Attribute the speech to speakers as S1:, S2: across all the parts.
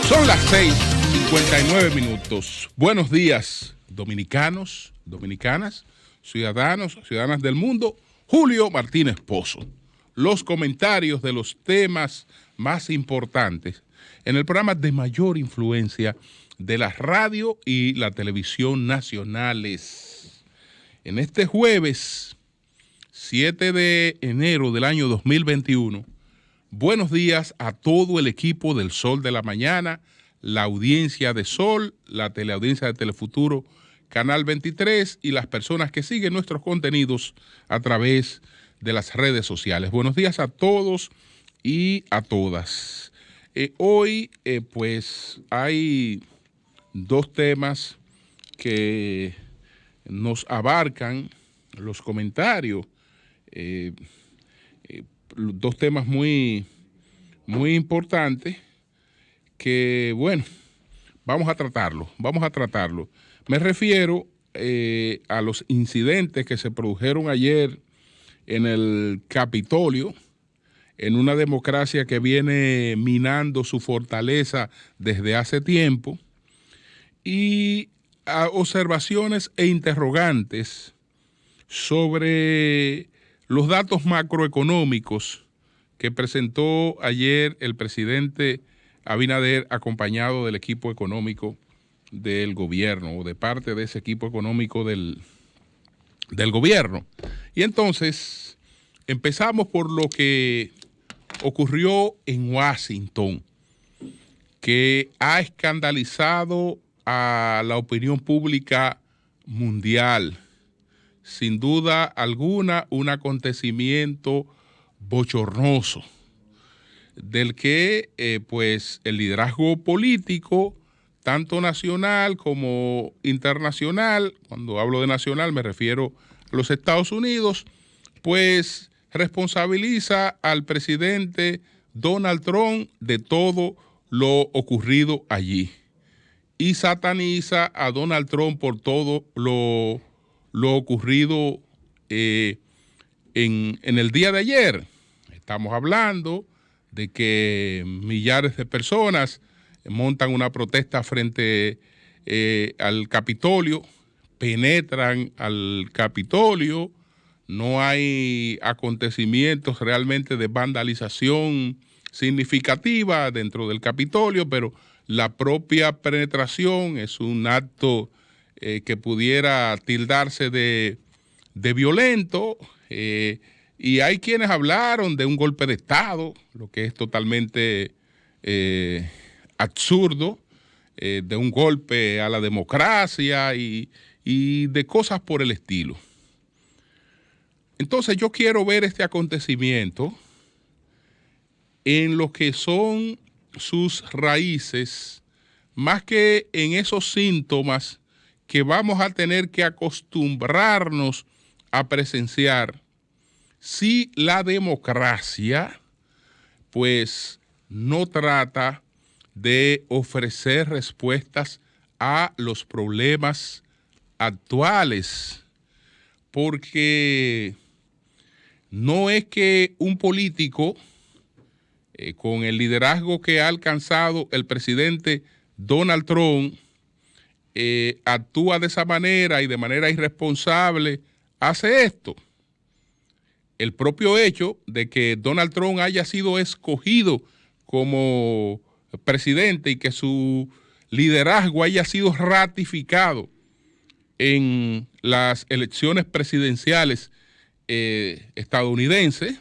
S1: Son las 6:59. Buenos días, dominicanos, dominicanas, ciudadanos, ciudadanas del mundo. Julio Martínez Pozo. Los comentarios de los temas más importantes en el programa de mayor influencia de la radio y la televisión nacionales. En este jueves 7 de enero del año 2021, buenos días a todo el equipo del Sol de la Mañana, la audiencia de Sol, la teleaudiencia de Telefuturo, Canal 23 y las personas que siguen nuestros contenidos a través de las redes sociales. Buenos días a todos y a todas. Hoy pues hay dos temas que nos abarcan los comentarios. Dos temas muy importantes que, bueno, vamos a tratarlo. Me refiero a los incidentes que se produjeron ayer en el Capitolio, en una democracia que viene minando su fortaleza desde hace tiempo, y a observaciones e interrogantes sobre los datos macroeconómicos que presentó ayer el presidente Abinader acompañado del equipo económico del gobierno o de parte de ese equipo económico del gobierno. Y entonces empezamos por lo que ocurrió en Washington, que ha escandalizado a la opinión pública mundial. Sin duda alguna, un acontecimiento bochornoso del que pues el liderazgo político, tanto nacional como internacional, cuando hablo de nacional me refiero a los Estados Unidos, pues responsabiliza al presidente Donald Trump de todo lo ocurrido allí y sataniza a Donald Trump por todo lo ocurrido en el día de ayer. Estamos hablando de que millares de personas montan una protesta frente al Capitolio, penetran al Capitolio, no hay acontecimientos realmente de vandalización significativa dentro del Capitolio, pero la propia penetración es un acto que pudiera tildarse de violento, y hay quienes hablaron de un golpe de Estado, lo que es totalmente absurdo, de un golpe a la democracia y de cosas por el estilo. Entonces yo quiero ver este acontecimiento en lo que son sus raíces, más que en esos síntomas que vamos a tener que acostumbrarnos a presenciar si la democracia pues no trata de ofrecer respuestas a los problemas actuales, porque no es que un político con el liderazgo que ha alcanzado el presidente Donald Trump actúa de esa manera y de manera irresponsable, hace esto. El propio hecho de que Donald Trump haya sido escogido como presidente y que su liderazgo haya sido ratificado en las elecciones presidenciales estadounidenses,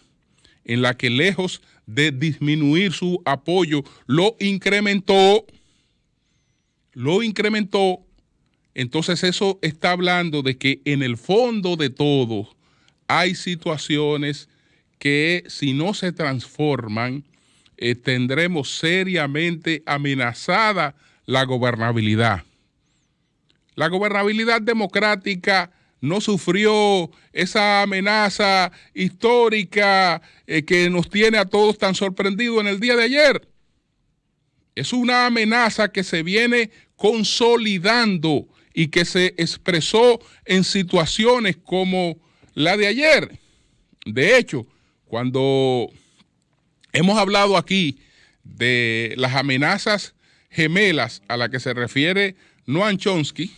S1: en la que lejos de disminuir su apoyo, lo incrementó. Entonces eso está hablando de que en el fondo de todo hay situaciones que si no se transforman, tendremos seriamente amenazada la gobernabilidad. La gobernabilidad democrática no sufrió esa amenaza histórica que nos tiene a todos tan sorprendidos en el día de ayer. Es una amenaza que se viene consolidando y que se expresó en situaciones como la de ayer. De hecho, cuando hemos hablado aquí de las amenazas gemelas a las que se refiere Noam Chomsky,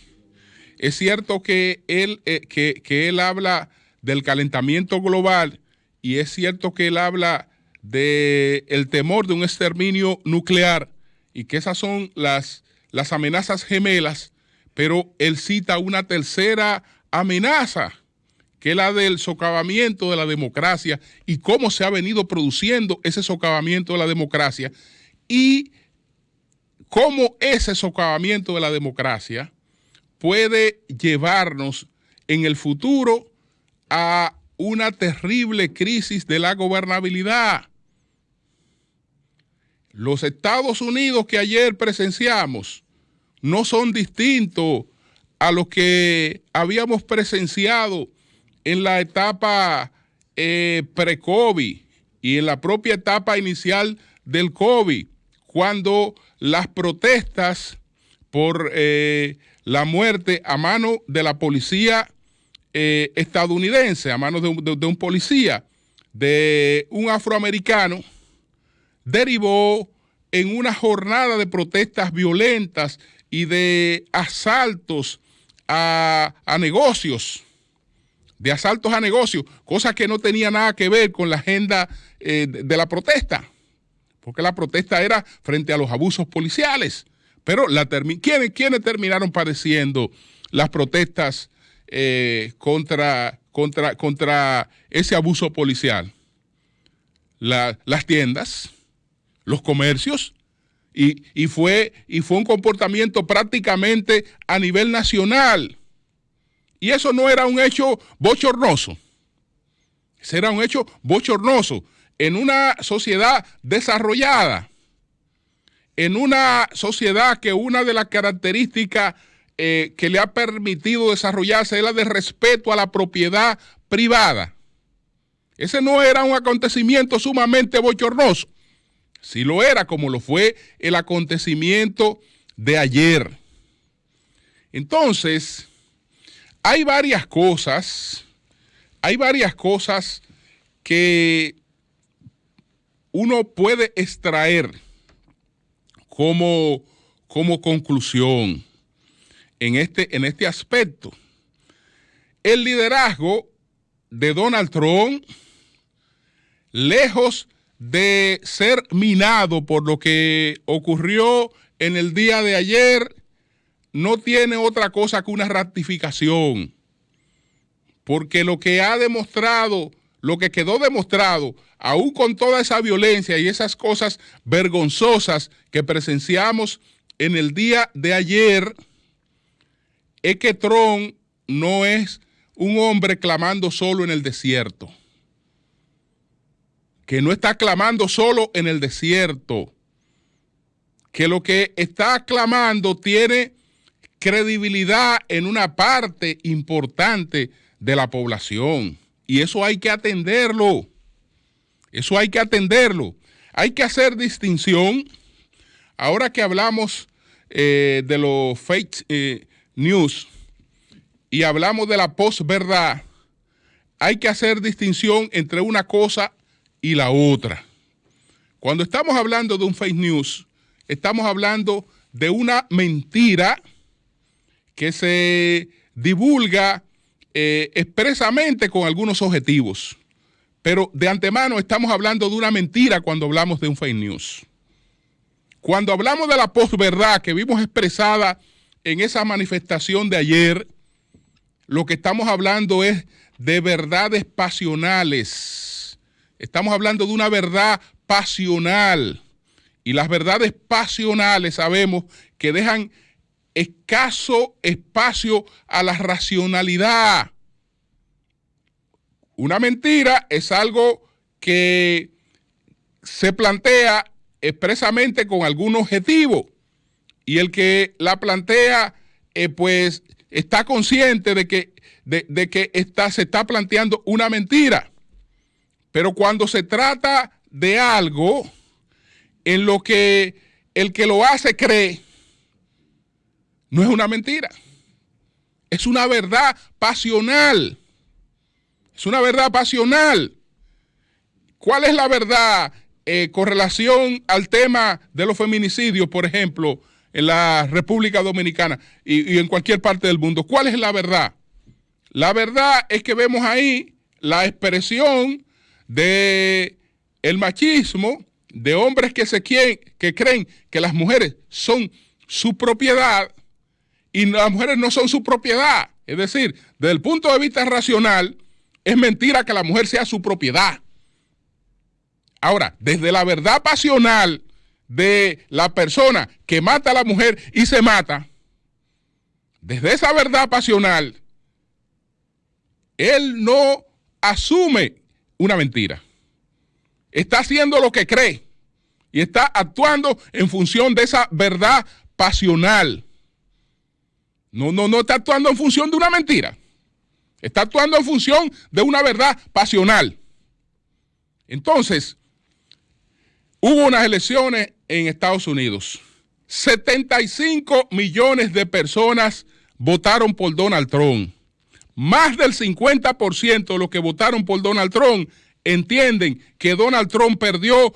S1: es cierto que él habla del calentamiento global y es cierto que él habla del temor de un exterminio nuclear y que esas son las amenazas gemelas, pero él cita una tercera amenaza, que es la del socavamiento de la democracia y cómo se ha venido produciendo ese socavamiento de la democracia y cómo ese socavamiento de la democracia puede llevarnos en el futuro a una terrible crisis de la gobernabilidad. Los Estados Unidos que ayer presenciamos no son distintos a los que habíamos presenciado en la etapa pre-COVID y en la propia etapa inicial del COVID, cuando las protestas por la muerte a mano de la policía estadounidense, a manos de un policía, de un afroamericano, derivó en una jornada de protestas violentas y de asaltos a negocios, cosa que no tenía nada que ver con la agenda de la protesta, porque la protesta era frente a los abusos policiales. Pero ¿quiénes terminaron padeciendo las protestas contra ese abuso policial? Las tiendas, los comercios, y fue un comportamiento prácticamente a nivel nacional. Y eso no era un hecho bochornoso. Ese era un hecho bochornoso en una sociedad desarrollada, en una sociedad que una de las características que le ha permitido desarrollarse es la de respeto a la propiedad privada. Ese no era un acontecimiento sumamente bochornoso. Sí lo era, como lo fue el acontecimiento de ayer. Entonces, hay varias cosas que uno puede extraer como conclusión en este aspecto. El liderazgo de Donald Trump, lejos de ser minado por lo que ocurrió en el día de ayer, no tiene otra cosa que una ratificación, porque lo que quedó demostrado, aún con toda esa violencia y esas cosas vergonzosas que presenciamos en el día de ayer, es que Trump no es un hombre clamando solo en el desierto, que no está clamando solo en el desierto, que lo que está clamando tiene credibilidad en una parte importante de la población. Y eso hay que atenderlo. Hay que hacer distinción. Ahora que hablamos de los fake news y hablamos de la posverdad, hay que hacer distinción entre una cosa y la otra. Cuando estamos hablando de un fake news, estamos hablando de una mentira que se divulga expresamente con algunos objetivos. Pero de antemano estamos hablando de una mentira cuando hablamos de un fake news. Cuando hablamos de la posverdad que vimos expresada en esa manifestación de ayer, lo que estamos hablando es de verdades pasionales. Estamos hablando de una verdad pasional. Y las verdades pasionales sabemos que dejan escaso espacio a la racionalidad. Una mentira es algo que se plantea expresamente con algún objetivo y el que la plantea pues está consciente de que se está planteando una mentira. Pero cuando se trata de algo en lo que el que lo hace cree, no es una mentira, es una verdad pasional. Es una verdad pasional. ¿Cuál es la verdad con relación al tema de los feminicidios, por ejemplo, en la República Dominicana y en cualquier parte del mundo. ¿Cuál es la verdad? La verdad es que vemos ahí la expresión de el machismo, de hombres que creen que las mujeres son su propiedad y las mujeres no son su propiedad. Es decir, desde el punto de vista racional, es mentira que la mujer sea su propiedad. Ahora, desde la verdad pasional de la persona que mata a la mujer y se mata, desde esa verdad pasional, él no asume una mentira. Está haciendo lo que cree y está actuando en función de esa verdad pasional. No está actuando en función de una mentira. Está actuando en función de una verdad pasional. Entonces, hubo unas elecciones en Estados Unidos. 75 millones de personas votaron por Donald Trump. Más del 50% de los que votaron por Donald Trump entienden que Donald Trump perdió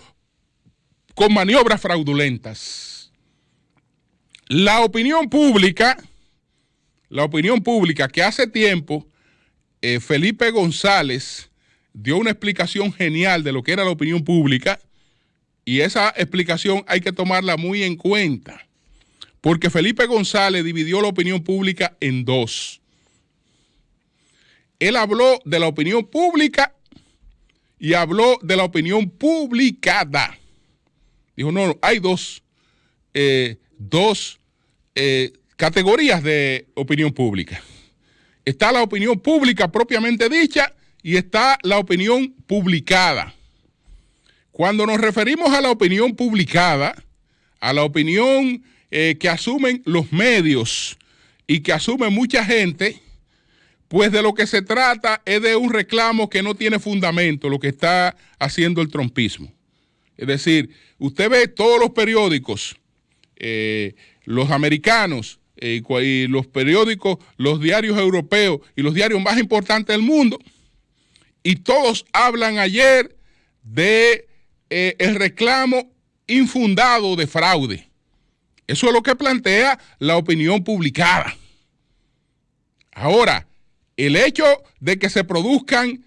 S1: con maniobras fraudulentas. La opinión pública que hace tiempo Felipe González dio una explicación genial de lo que era la opinión pública, y esa explicación hay que tomarla muy en cuenta, porque Felipe González dividió la opinión pública en dos. Él habló de la opinión pública y habló de la opinión publicada. Dijo, no, hay dos categorías de opinión pública. Está la opinión pública propiamente dicha y está la opinión publicada. Cuando nos referimos a la opinión publicada, a la opinión que asumen los medios y que asume mucha gente, pues de lo que se trata es de un reclamo que no tiene fundamento, lo que está haciendo el trumpismo. Es decir, usted ve todos los periódicos, los americanos, y los periódicos, los diarios europeos y los diarios más importantes del mundo, y todos hablan ayer de el reclamo infundado de fraude. Eso es lo que plantea la opinión publicada. Ahora, el hecho de que se produzcan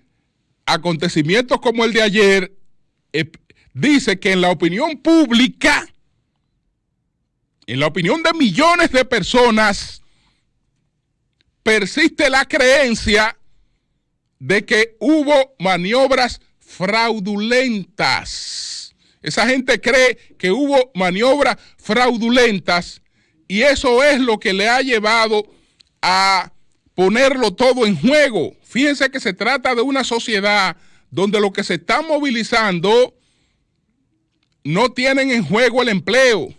S1: acontecimientos como el de ayer dice que en la opinión pública, en la opinión de millones de personas, persiste la creencia de que hubo maniobras fraudulentas. Esa gente cree que hubo maniobras fraudulentas y eso es lo que le ha llevado a ponerlo todo en juego. Fíjense que se trata de una sociedad donde lo que se está movilizando no tienen en juego el empleo.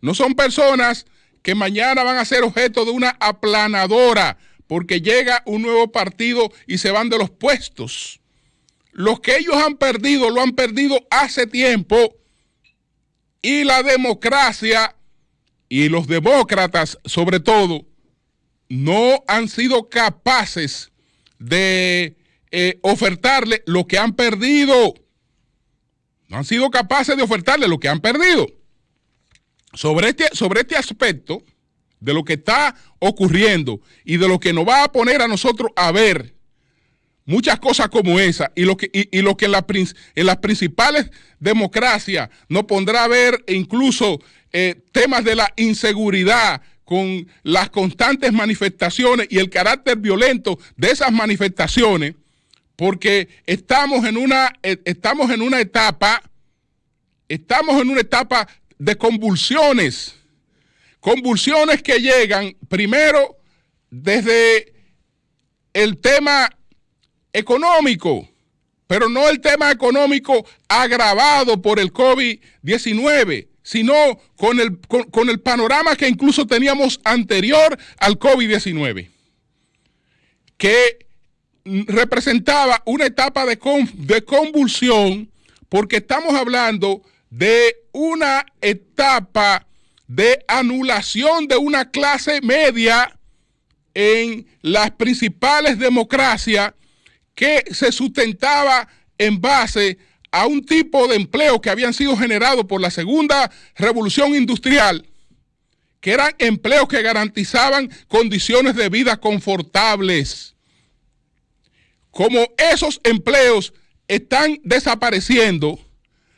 S1: No son personas que mañana van a ser objeto de una aplanadora porque llega un nuevo partido y se van de los puestos. Los que ellos han perdido, lo han perdido hace tiempo, y la democracia y los demócratas sobre todo no han sido capaces de ofertarle lo que han perdido. No han sido capaces de ofertarle lo que han perdido. Sobre este aspecto de lo que está ocurriendo y de lo que nos va a poner a nosotros a ver muchas cosas como esa y lo que en las principales democracias nos pondrá a ver incluso temas de la inseguridad con las constantes manifestaciones y el carácter violento de esas manifestaciones, porque estamos en una etapa de convulsiones que llegan primero desde el tema económico, pero no el tema económico agravado por el COVID-19, sino con el panorama que incluso teníamos anterior al COVID-19, que representaba una etapa de convulsión, porque estamos hablando de una etapa de anulación de una clase media en las principales democracias que se sustentaba en base a un tipo de empleo que habían sido generados por la segunda revolución industrial, que eran empleos que garantizaban condiciones de vida confortables. Como esos empleos están desapareciendo,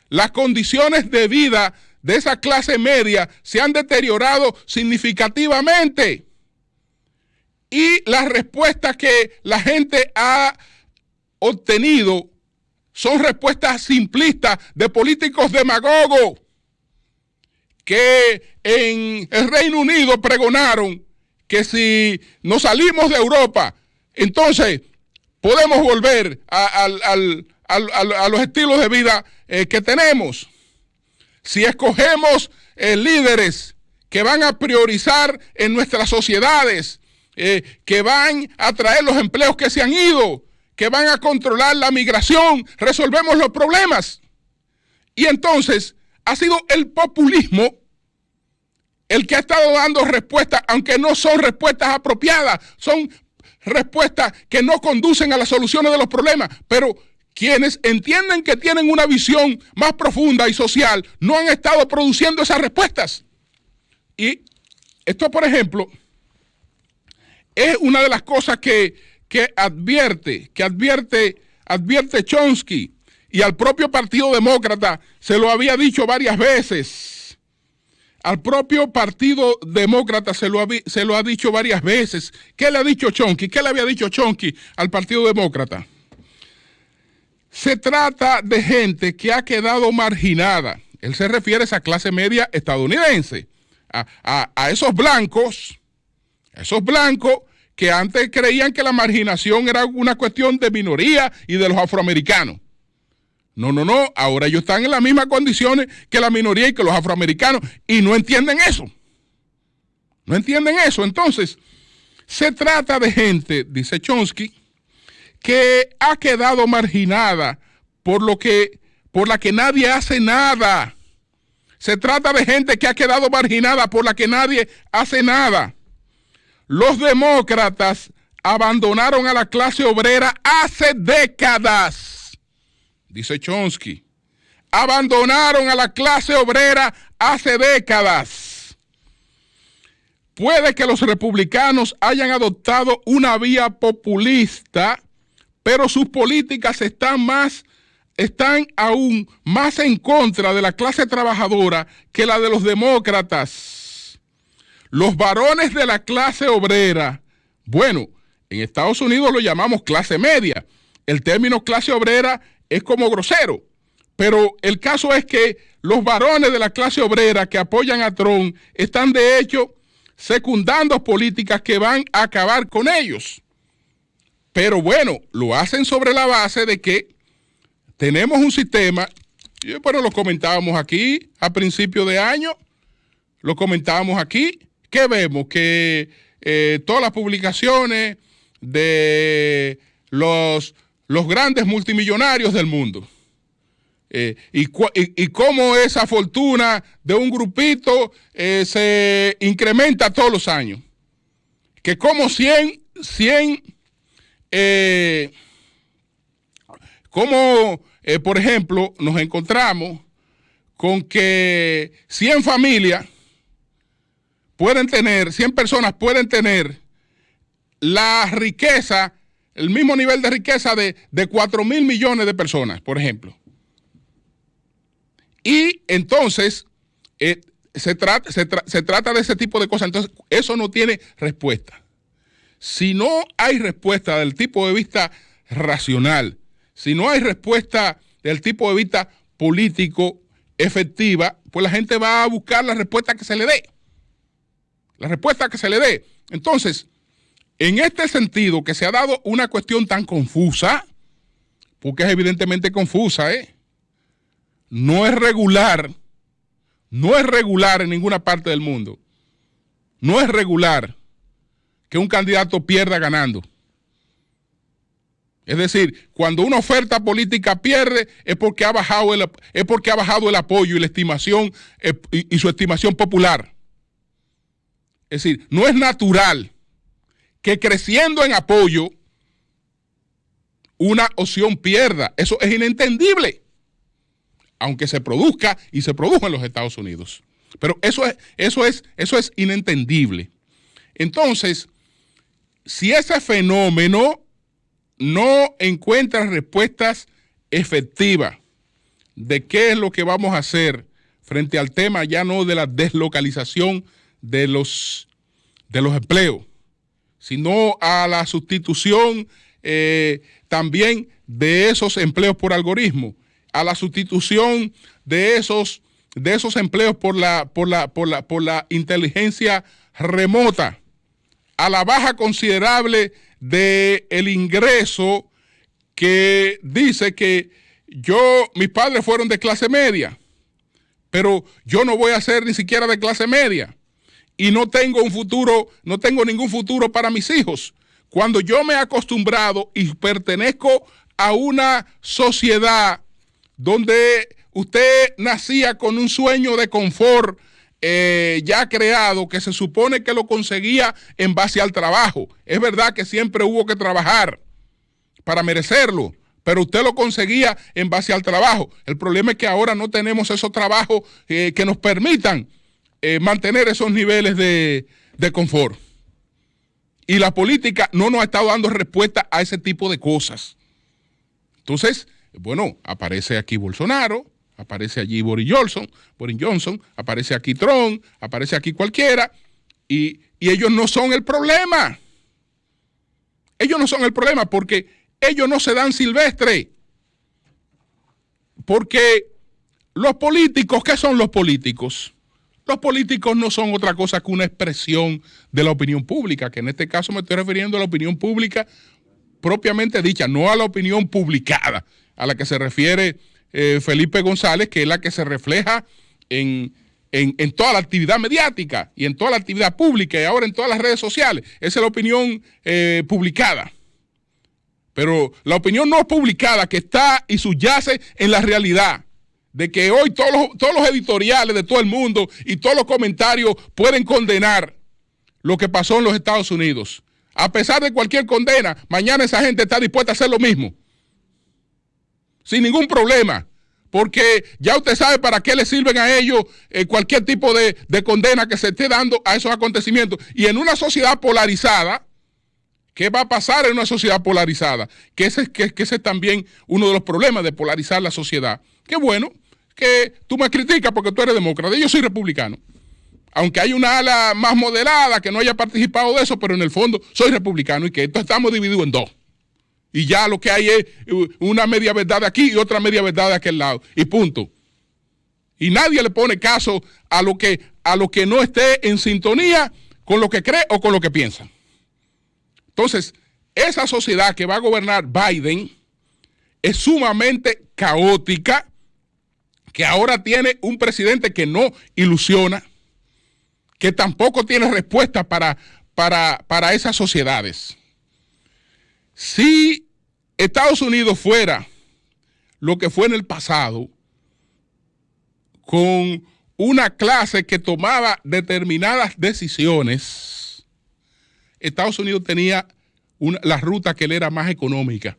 S1: las condiciones de vida de esa clase media se han deteriorado significativamente. Y las respuestas que la gente ha obtenido son respuestas simplistas de políticos demagogos que en el Reino Unido pregonaron que si nos salimos de Europa, entonces podemos volver a los estilos de vida que tenemos. Si escogemos líderes que van a priorizar en nuestras sociedades, que van a traer los empleos que se han ido, que van a controlar la migración, resolvemos los problemas. Y entonces ha sido el populismo el que ha estado dando respuestas, aunque no son respuestas apropiadas, son respuestas que no conducen a las soluciones de los problemas, pero quienes entienden que tienen una visión más profunda y social no han estado produciendo esas respuestas. Y esto, por ejemplo, es una de las cosas que advierte Chomsky, y al propio Partido Demócrata se lo había dicho varias veces. Al propio Partido Demócrata se lo ha dicho varias veces. ¿Qué le ha dicho Chomsky? ¿Qué le había dicho Chomsky al Partido Demócrata? Se trata de gente que ha quedado marginada. Él se refiere a esa clase media estadounidense, a esos blancos que antes creían que la marginación era una cuestión de minoría y de los afroamericanos. No, ahora ellos están en las mismas condiciones que la minoría y que los afroamericanos, y no entienden eso. No entienden eso. Entonces, se trata de gente, dice Chomsky, que ha quedado marginada por la que nadie hace nada. Se trata de gente que ha quedado marginada por la que nadie hace nada. Los demócratas abandonaron a la clase obrera hace décadas, dice Chomsky. Abandonaron a la clase obrera hace décadas. Puede que los republicanos hayan adoptado una vía populista, pero sus políticas están aún más en contra de la clase trabajadora que la de los demócratas. Los varones de la clase obrera, bueno, en Estados Unidos lo llamamos clase media. El término clase obrera es como grosero, pero el caso es que los varones de la clase obrera que apoyan a Trump están de hecho secundando políticas que van a acabar con ellos. Pero bueno, lo hacen sobre la base de que tenemos un sistema, bueno, lo comentábamos aquí a principio de año, lo comentábamos aquí, que vemos que todas las publicaciones de los grandes multimillonarios del mundo, y cómo esa fortuna de un grupito se incrementa todos los años, que como por ejemplo, nos encontramos con que 100 familias pueden tener, 100 personas pueden tener la riqueza, el mismo nivel de riqueza de 4.000 millones de personas, por ejemplo. Y entonces se trata de ese tipo de cosas. Entonces, eso no tiene respuesta. Si no hay respuesta del tipo de vista racional, si no hay respuesta del tipo de vista político efectiva, pues la gente va a buscar la respuesta que se le dé. La respuesta que se le dé. Entonces, en este sentido que se ha dado una cuestión tan confusa, porque es evidentemente confusa, no es regular en ninguna parte del mundo. No es regular que un candidato pierda ganando. Es decir, cuando una oferta política pierde es porque ha bajado el apoyo y la estimación y su estimación popular. Es decir, no es natural que creciendo en apoyo una opción pierda. Eso es inentendible. aunque se produzca y se produjo en los Estados Unidos. Pero eso es inentendible. Entonces, si ese fenómeno no encuentra respuestas efectivas de qué es lo que vamos a hacer frente al tema ya no de la deslocalización de los empleos, sino a la sustitución también de esos empleos por algoritmo, a la sustitución de esos empleos por la inteligencia remota, a la baja considerable del ingreso que dice que mis padres fueron de clase media, pero yo no voy a ser ni siquiera de clase media y no tengo ningún futuro para mis hijos. Cuando yo me he acostumbrado y pertenezco a una sociedad donde usted nacía con un sueño de confort ya creado, que se supone que lo conseguía en base al trabajo. Es verdad que siempre hubo que trabajar para merecerlo, pero usted lo conseguía en base al trabajo. El problema es que ahora no tenemos esos trabajos que nos permitan mantener esos niveles de confort. Y la política no nos ha estado dando respuesta a ese tipo de cosas. Entonces, bueno, aparece aquí Bolsonaro, aparece allí Boris Johnson, aparece aquí Trump, aparece aquí cualquiera, y ellos no son el problema. Ellos no son el problema porque ellos no se dan silvestre. Porque los políticos, ¿qué son los políticos? Los políticos no son otra cosa que una expresión de la opinión pública, que en este caso me estoy refiriendo a la opinión pública propiamente dicha, no a la opinión publicada, a la que se refiere Felipe González, que es la que se refleja en toda la actividad mediática y en toda la actividad pública y ahora en todas las redes sociales. Esa es la opinión publicada. Pero la opinión no publicada, que está y subyace en la realidad, de que hoy todos los editoriales de todo el mundo y todos los comentarios pueden condenar lo que pasó en los Estados Unidos. A pesar de cualquier condena, mañana esa gente está dispuesta a hacer lo mismo. Sin ningún problema. Porque ya usted sabe para qué le sirven a ellos cualquier tipo de condena que se esté dando a esos acontecimientos. Y en una sociedad polarizada, ¿qué va a pasar en una sociedad polarizada? Que ese es también uno de los problemas de polarizar la sociedad. Qué bueno que tú me criticas porque tú eres demócrata y yo soy republicano. Aunque hay una ala más moderada que no haya participado de eso, pero en el fondo soy republicano y que esto estamos divididos en dos. Y ya lo que hay es una media verdad de aquí y otra media verdad de aquel lado. Y punto. Y nadie le pone caso a lo que no esté en sintonía con lo que cree o con lo que piensa. Entonces, esa sociedad que va a gobernar Biden es sumamente caótica, que ahora tiene un presidente que no ilusiona, que tampoco tiene respuesta para esas sociedades. Si Estados Unidos fuera lo que fue en el pasado, con una clase que tomaba determinadas decisiones, Estados Unidos tenía la ruta que le era más económica,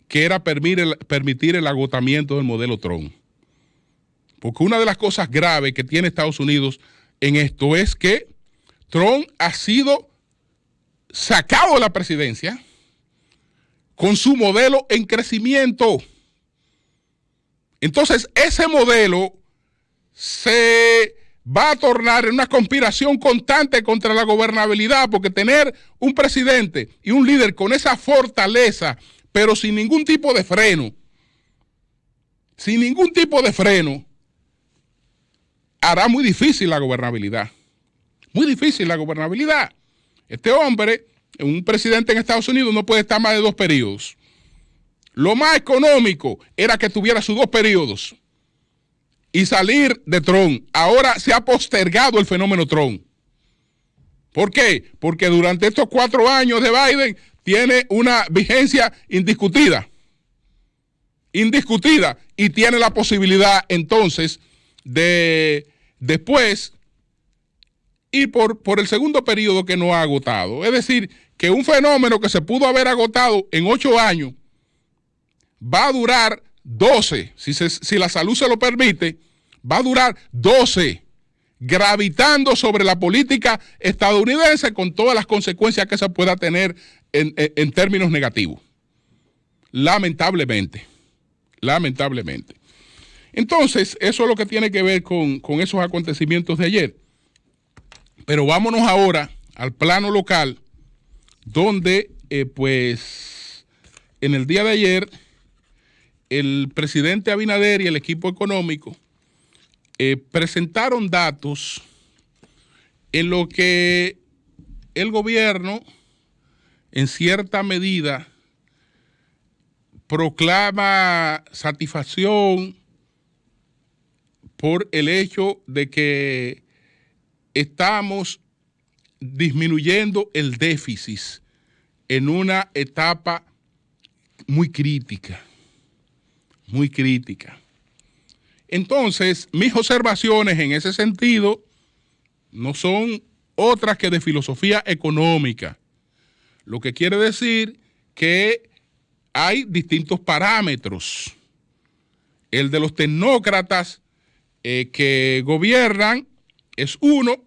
S1: que era permitir el agotamiento del modelo Trump. Porque una de las cosas graves que tiene Estados Unidos en esto es que Trump ha sido sacado de la presidencia con su modelo en crecimiento. Entonces, ese modelo se va a tornar en una conspiración constante contra la gobernabilidad, porque tener un presidente y un líder con esa fortaleza, pero sin ningún tipo de freno, hará muy difícil la gobernabilidad. Muy difícil la gobernabilidad. Este hombre, un presidente en Estados Unidos, no puede estar más de 2 periodos. Lo más económico era que tuviera sus 2 periodos y salir de Trump. Ahora se ha postergado el fenómeno Trump. ¿Por qué? Porque durante estos 4 años de Biden tiene una vigencia indiscutida, y tiene la posibilidad entonces de después ir por el segundo periodo que no ha agotado. Es decir, que un fenómeno que se pudo haber agotado en 8 años va a durar 12, si la salud se lo permite, va a durar 12, gravitando sobre la política estadounidense con todas las consecuencias que se pueda tener en términos negativos. Lamentablemente. Entonces, eso es lo que tiene que ver con esos acontecimientos de ayer. Pero vámonos ahora al plano local, donde, pues, en el día de ayer, el presidente Abinader y el equipo económico presentaron datos en lo que el gobierno, en cierta medida, proclama satisfacción por el hecho de que estamos disminuyendo el déficit en una etapa muy crítica. Entonces, mis observaciones en ese sentido no son otras que de filosofía económica, lo que quiere decir que hay distintos parámetros. El de los tecnócratas que gobiernan es uno,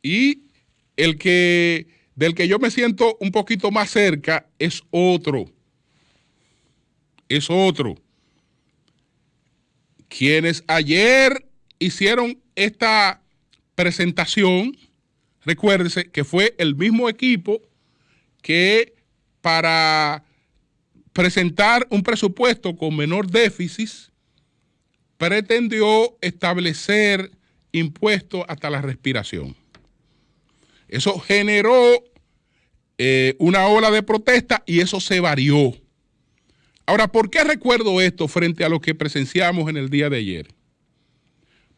S1: y del que yo me siento un poquito más cerca es otro. Quienes ayer hicieron esta presentación, recuérdense que fue el mismo equipo que para presentar un presupuesto con menor déficit pretendió establecer impuestos hasta la respiración. Eso generó una ola de protesta y eso se varió. Ahora, ¿por qué recuerdo esto frente a lo que presenciamos en el día de ayer?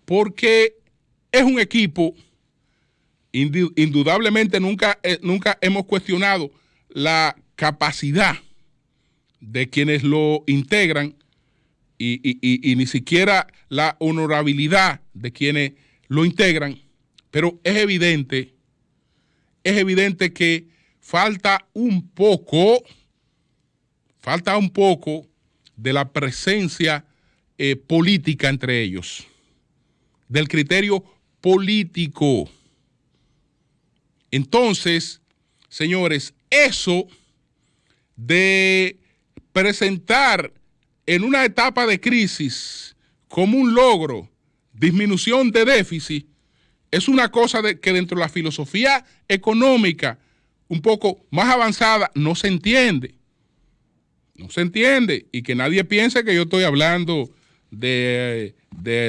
S1: Porque es un equipo, indudablemente nunca hemos cuestionado la capacidad de quienes lo integran y ni siquiera la honorabilidad de quienes lo integran, pero es evidente que falta un poco de la presencia política entre ellos, del criterio político. Entonces, señores, eso de presentar en una etapa de crisis como un logro disminución de déficit es una cosa que dentro de la filosofía económica un poco más avanzada no se entiende. Y que nadie piense que yo estoy hablando de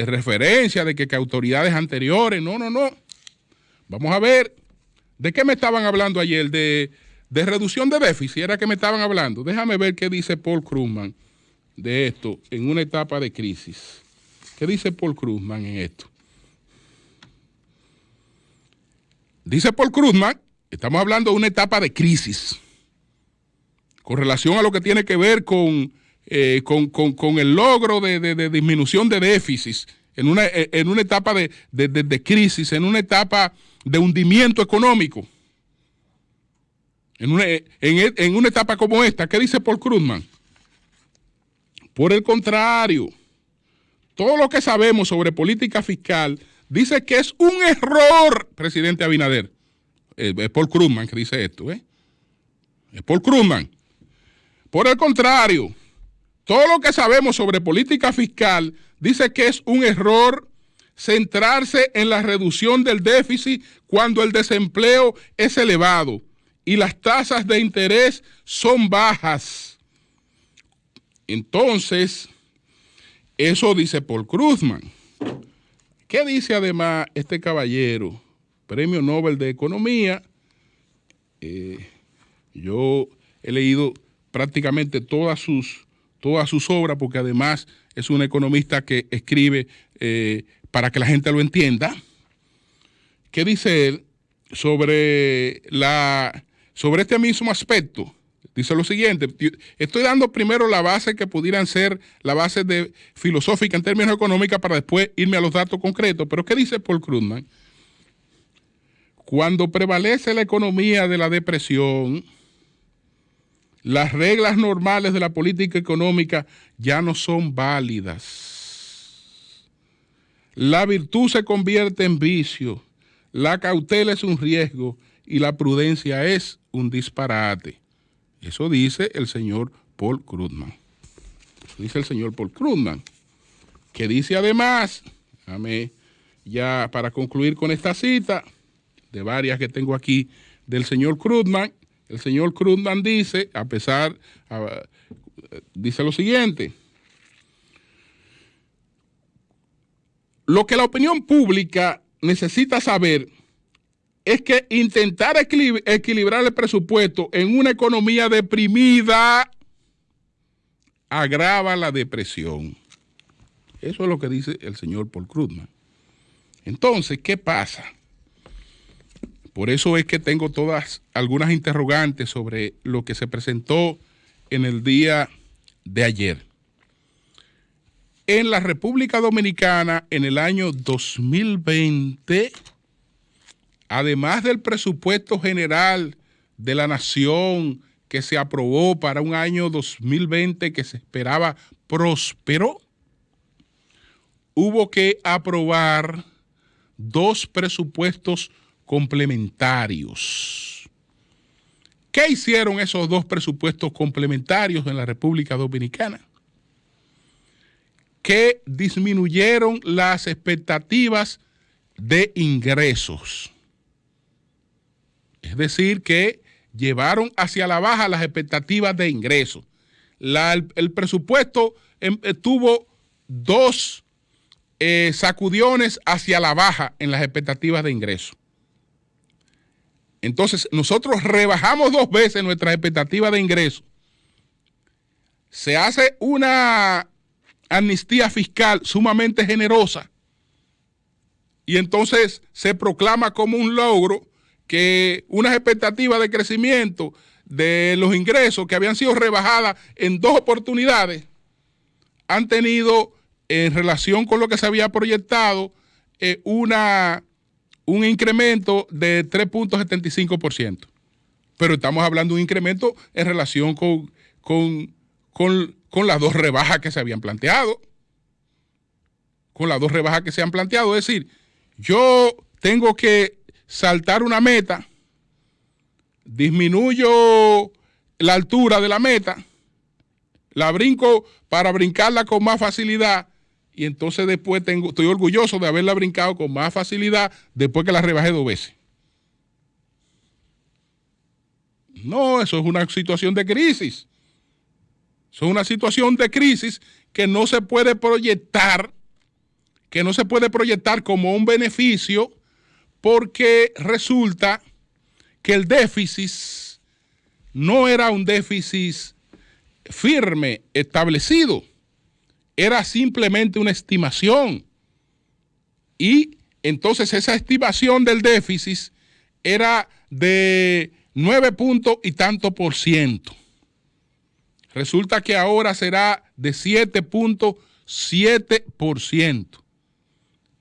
S1: referencia, de que autoridades anteriores, no. Vamos a ver, ¿de qué me estaban hablando ayer? De reducción de déficit, era que me estaban hablando. Déjame ver qué dice Paul Krugman de esto en una etapa de crisis. ¿Qué dice Paul Krugman en esto? Dice Paul Krugman, estamos hablando de una etapa de crisis con relación a lo que tiene que ver con el logro de disminución de déficit en una etapa de crisis, en una etapa de hundimiento económico, en una etapa como esta. ¿Qué dice Paul Krugman? Por el contrario, todo lo que sabemos sobre política fiscal dice que es un error, presidente Abinader. Es Paul Krugman que dice esto, Es Paul Krugman. Por el contrario, todo lo que sabemos sobre política fiscal dice que es un error centrarse en la reducción del déficit cuando el desempleo es elevado y las tasas de interés son bajas. Entonces, eso dice Paul Krugman. ¿Qué dice además este caballero, Premio Nobel de Economía? Yo he leído prácticamente todas sus obras, porque además es un economista que escribe para que la gente lo entienda. ¿Qué dice él sobre este mismo aspecto? Dice lo siguiente: estoy dando primero la base que pudieran ser la base filosófica en términos económicos para después irme a los datos concretos. Pero ¿qué dice Paul Krugman? Cuando prevalece la economía de la depresión, Las reglas normales de la política económica ya no son válidas. La virtud se convierte en vicio, la cautela es un riesgo y la prudencia es un disparate. Eso dice el señor Paul Krugman. Dice el señor Paul Krugman, que dice además, ya para concluir con esta cita, de varias que tengo aquí del señor Krugman, el señor Krugman dice, dice lo siguiente: lo que la opinión pública necesita saber es que intentar equilibrar el presupuesto en una economía deprimida agrava la depresión. Eso es lo que dice el señor Paul Krugman. Entonces, ¿qué pasa? Por eso es que tengo algunas interrogantes sobre lo que se presentó en el día de ayer. En la República Dominicana, en el año 2020, además del presupuesto general de la nación que se aprobó para un año 2020 que se esperaba próspero, hubo que aprobar 2 presupuestos complementarios. ¿Qué hicieron esos 2 presupuestos complementarios en la República Dominicana? Que disminuyeron las expectativas de ingresos. Es decir, que llevaron hacia la baja las expectativas de ingresos. El presupuesto tuvo 2 sacudiones hacia la baja en las expectativas de ingresos. Entonces, nosotros rebajamos 2 veces nuestras expectativas de ingresos. Se hace una amnistía fiscal sumamente generosa y entonces se proclama como un logro que unas expectativas de crecimiento de los ingresos que habían sido rebajadas en 2 oportunidades han tenido, en relación con lo que se había proyectado, un incremento de 3.75%. Pero estamos hablando de un incremento en relación con las 2 rebajas que se habían planteado. Con las 2 rebajas que se han planteado. Es decir, yo tengo que saltar una meta, disminuyo la altura de la meta, la brinco para brincarla con más facilidad y entonces después estoy orgulloso de haberla brincado con más facilidad después que la rebajé 2 veces. No, eso es una situación de crisis. Eso es una situación de crisis que no se puede proyectar, como un beneficio, porque resulta que el déficit no era un déficit firme, establecido, era simplemente una estimación. Y entonces esa estimación del déficit era de 9 puntos y tanto por ciento. Resulta que ahora será de 7.7%.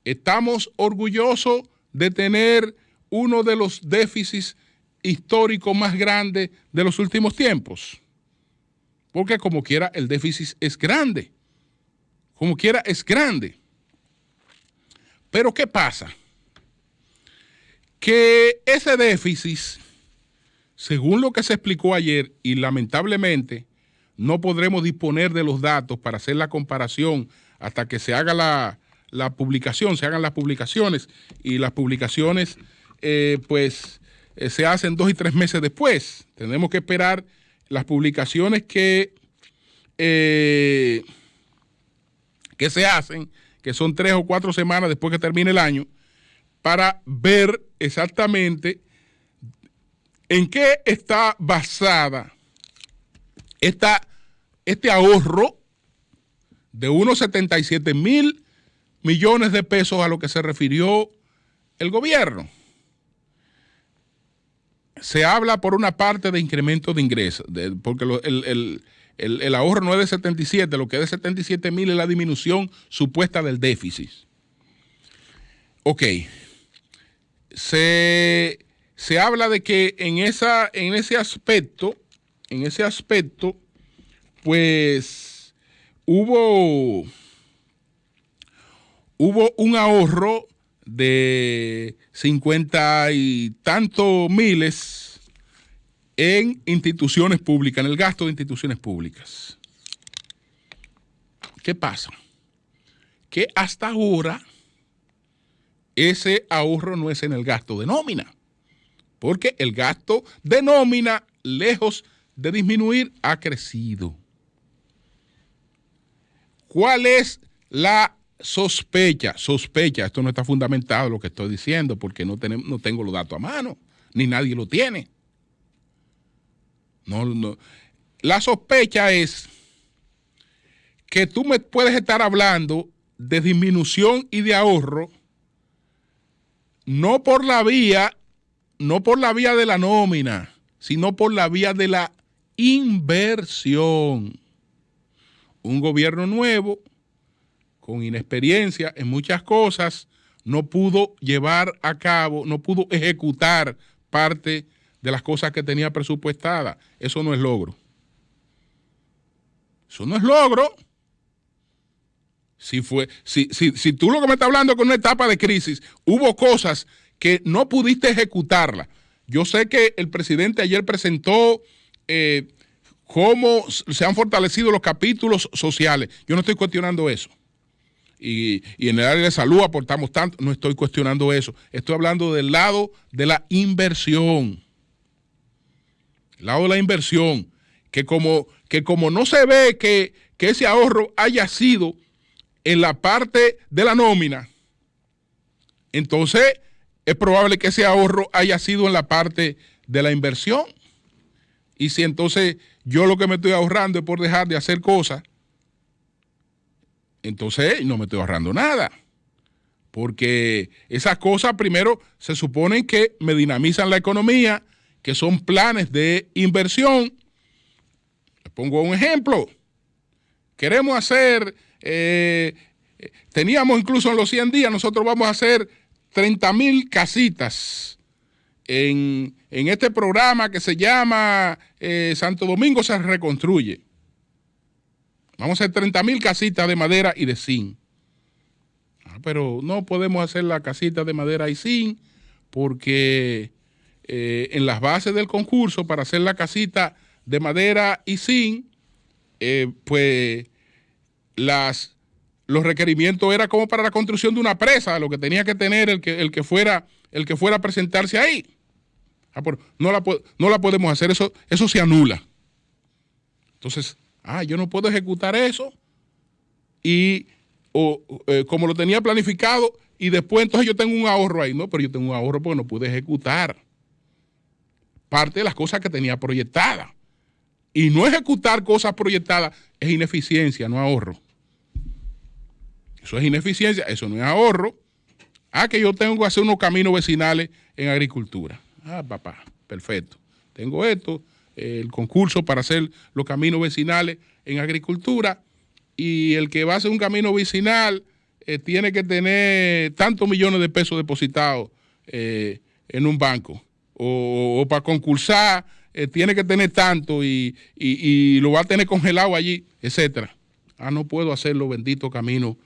S1: Estamos orgullosos de tener uno de los déficits históricos más grandes de los últimos tiempos. Porque como quiera el déficit es grande. Como quiera es grande. Pero ¿qué pasa? Que ese déficit, según lo que se explicó ayer, y lamentablemente no podremos disponer de los datos para hacer la comparación hasta que se haga la publicación, se hagan las publicaciones, y las publicaciones se hacen 2 y 3 meses después. Tenemos que esperar las publicaciones que se hacen, que son 3 o 4 semanas después que termine el año, para ver exactamente en qué está basada este ahorro de unos 77 mil millones de pesos a lo que se refirió el gobierno. Se habla por una parte de incremento de ingresos, porque el ahorro no es de 77, lo que es de 77 mil es la disminución supuesta del déficit. Ok. Se habla de que en ese aspecto en ese aspecto, pues hubo un ahorro de 50 y tantos miles en instituciones públicas, en el gasto de instituciones públicas. ¿Qué pasa? Que hasta ahora ese ahorro no es en el gasto de nómina, porque el gasto de nómina, lejos de disminuir, ha crecido. ¿Cuál es la sospecha? Sospecha, esto no está fundamentado lo que estoy diciendo, porque no tengo los datos a mano, ni nadie lo tiene. No. La sospecha es que tú me puedes estar hablando de disminución y de ahorro, no por la vía de la nómina, sino por la vía de la inversión. Un gobierno nuevo, con inexperiencia en muchas cosas, no pudo llevar a cabo, no pudo ejecutar parte de las cosas que tenía presupuestadas. Eso no es logro. Eso no es logro. Si tú lo que me estás hablando con una etapa de crisis, hubo cosas que no pudiste ejecutarlas. Yo sé que el presidente ayer presentó cómo se han fortalecido los capítulos sociales. Yo no estoy cuestionando eso. Y en el área de salud aportamos tanto, no estoy cuestionando eso. Estoy hablando del lado de la inversión. El lado de la inversión, que como no se ve que ese ahorro haya sido en la parte de la nómina, entonces es probable que ese ahorro haya sido en la parte de la inversión. Y si entonces yo lo que me estoy ahorrando es por dejar de hacer cosas, entonces no me estoy ahorrando nada. Porque esas cosas primero se suponen que me dinamizan la economía, que son planes de inversión. Les pongo un ejemplo. Queremos hacer, teníamos incluso en los 100 días, nosotros vamos a hacer 30,000 casitas en este programa que se llama Santo Domingo se reconstruye. Vamos a hacer 30,000 casitas de madera y de zinc. Pero no podemos hacer la casita de madera y zinc porque en las bases del concurso para hacer la casita de madera y zinc, pues los requerimientos era como para la construcción de una presa, lo que tenía que tener el que fuera a presentarse ahí. No la podemos hacer, eso se anula. Entonces, yo no puedo ejecutar eso y como lo tenía planificado y después entonces yo tengo un ahorro ahí. No, pero yo tengo un ahorro porque no pude ejecutar parte de las cosas que tenía proyectadas. Y no ejecutar cosas proyectadas es ineficiencia, no ahorro. Eso es ineficiencia, eso no es ahorro. Que yo tengo que hacer unos caminos vecinales en agricultura. Papá, perfecto. Tengo esto, el concurso para hacer los caminos vecinales en agricultura, y el que va a hacer un camino vecinal tiene que tener tantos millones de pesos depositados en un banco. O para concursar tiene que tener tanto y lo va a tener congelado allí, etcétera. No puedo hacer los benditos caminos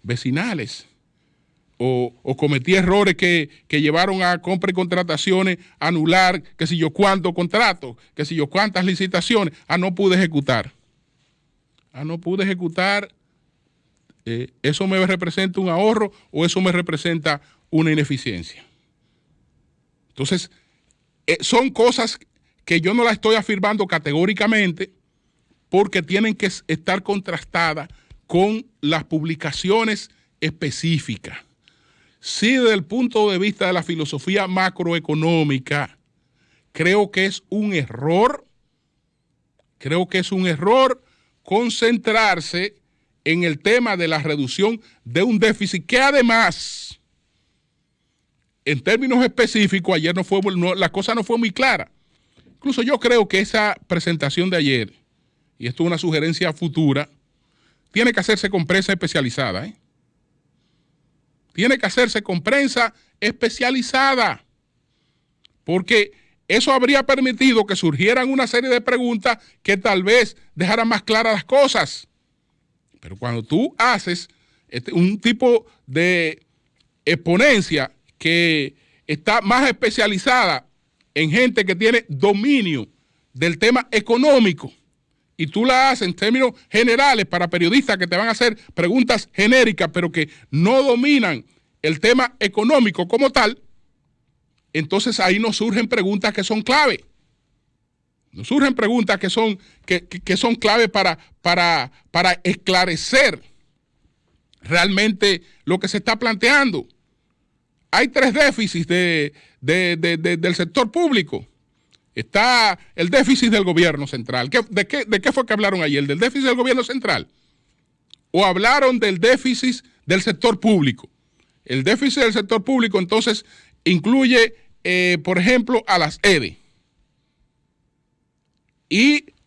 S1: vecinales. O cometí errores que llevaron a compra y contrataciones, anular, que si yo cuántos contratos, que si yo cuántas licitaciones, no pude ejecutar. No pude ejecutar, ¿eso me representa un ahorro o eso me representa una ineficiencia? Entonces, son cosas que yo no las estoy afirmando categóricamente porque tienen que estar contrastadas con las publicaciones específicas. Sí, desde el punto de vista de la filosofía macroeconómica, creo que es un error concentrarse en el tema de la reducción de un déficit que además, en términos específicos, ayer la cosa no fue muy clara. Incluso yo creo que esa presentación de ayer, y esto es una sugerencia futura, tiene que hacerse con prensa especializada. Tiene que hacerse con prensa especializada, porque eso habría permitido que surgieran una serie de preguntas que tal vez dejaran más claras las cosas. Pero cuando tú haces un tipo de exponencia que está más especializada en gente que tiene dominio del tema económico, y tú la haces en términos generales para periodistas que te van a hacer preguntas genéricas, pero que no dominan el tema económico como tal, entonces ahí nos surgen preguntas que son clave. Nos surgen preguntas que son clave para esclarecer realmente lo que se está planteando. Hay 3 déficits del sector público. Está el déficit del gobierno central. ¿De qué fue que hablaron ayer? ¿Del déficit del gobierno central? ¿O hablaron del déficit del sector público? El déficit del sector público entonces incluye, por ejemplo, a las EDE.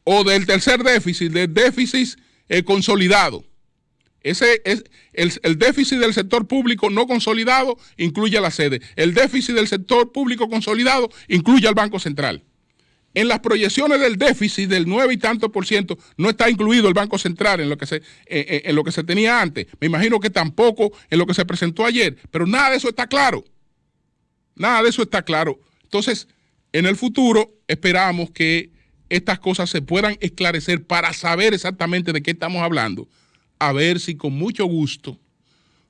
S1: O del tercer déficit, del déficit consolidado. Ese es el déficit del sector público no consolidado, incluye a la sede. El déficit del sector público consolidado incluye al Banco Central. En las proyecciones del déficit del 9 y tanto % no está incluido el Banco Central en lo que se tenía antes. Me imagino que tampoco en lo que se presentó ayer, pero nada de eso está claro. Nada de eso está claro. Entonces, en el futuro esperamos que estas cosas se puedan esclarecer para saber exactamente de qué estamos hablando. A ver si con mucho gusto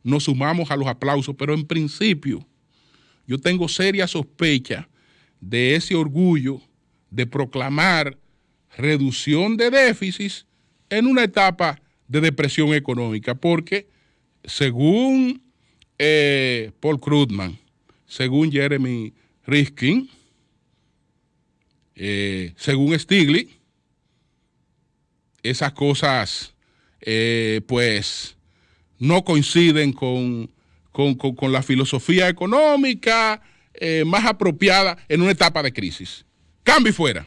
S1: nos sumamos a los aplausos, pero en principio yo tengo seria sospecha de ese orgullo de proclamar reducción de déficits en una etapa de depresión económica, porque según Paul Krugman, según Jeremy Rifkin, según Stiglitz, esas cosas pues no coinciden con la filosofía económica más apropiada en una etapa de crisis. Cambio y fuera.